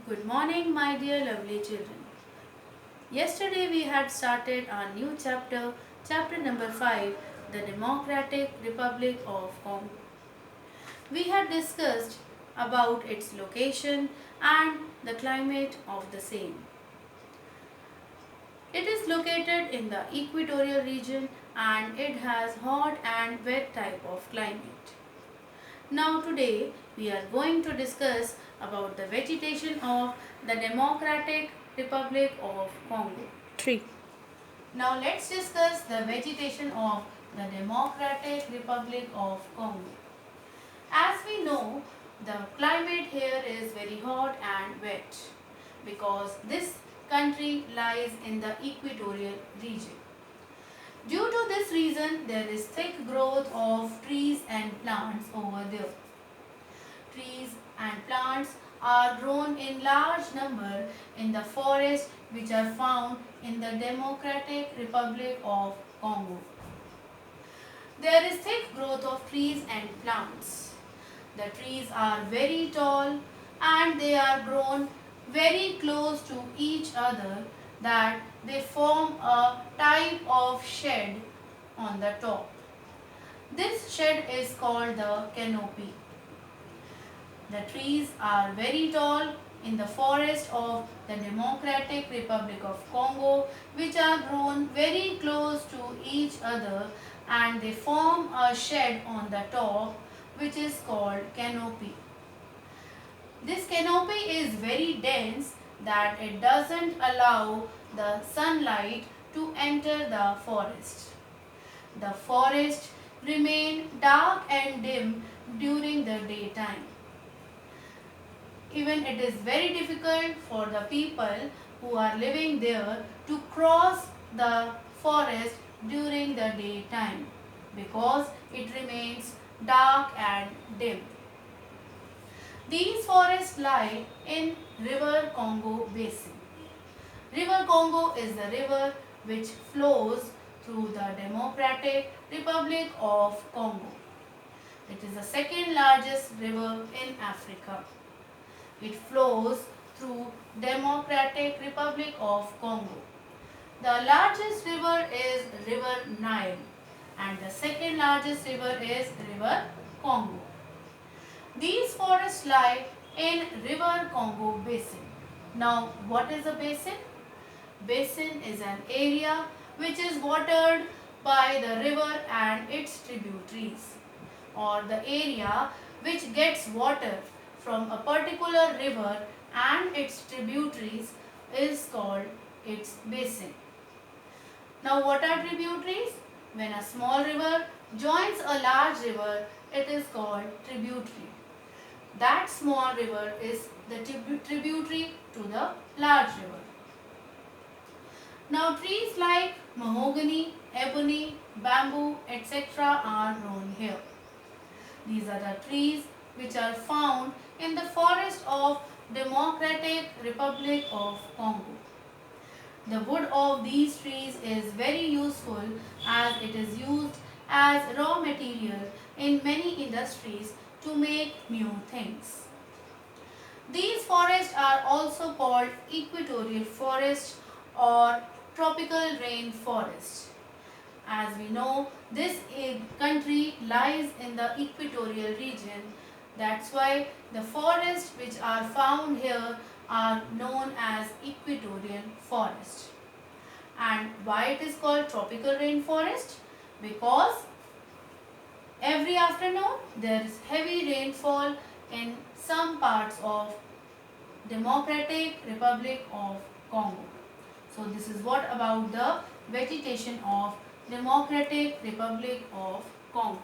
Good morning, my dear lovely children. Yesterday we had started our new chapter, chapter number 5, the Democratic Republic of Congo. We had discussed about its location and the climate of the same. It is located in the equatorial region and it has hot and wet type of climate. Now today we are going to discuss about the vegetation of the Democratic Republic of Congo. 3. Now let's discuss the vegetation of the Democratic Republic of Congo. As we know, the climate here is very hot and wet because this country lies in the equatorial region. Due to this reason, there is thick growth of trees and plants over there. Trees and plants are grown in large number in the forests which are found in the Democratic Republic of Congo. There is thick growth of trees and plants. The trees are very tall and they are grown very close to each other that they form a type of shed on the top. This shed is called the canopy. The trees are very tall in the forest of the Democratic Republic of Congo, which are grown very close to each other and they form a shed on the top which is called canopy. This canopy is very dense that it doesn't allow the sunlight to enter the forest. The forest remain dark and dim during the daytime. Even it is very difficult for the people who are living there to cross the forest during the daytime because it remains dark and dim. These forests lie in River Congo basin. River Congo is the river which flows through the Democratic Republic of Congo. It is the second largest river in Africa. It flows through Democratic Republic of Congo. The largest river is River Nile and the second largest river is River Congo. These forests lie in River Congo basin. Now what is a basin? Basin is an area which is watered by the river and its tributaries, or the area which gets water from a particular river and its tributaries is called its basin. Now what are tributaries? When a small river joins a large river, it is called tributary. That small river is the tributary to the large river. Now trees like mahogany, ebony, bamboo, etc. are grown here. These are the trees which are found in the forest of Democratic Republic of Congo. The wood of these trees is very useful as it is used as raw material in many industries to make new things. These forests are also called equatorial forest or tropical rain forest. As we know, this country lies in the equatorial region. That's why the forests which are found here are known as equatorial forest. And why it is called tropical rainforest? Because every afternoon there is heavy rainfall in some parts of Democratic Republic of Congo. So this is what about the vegetation of Democratic Republic of Congo.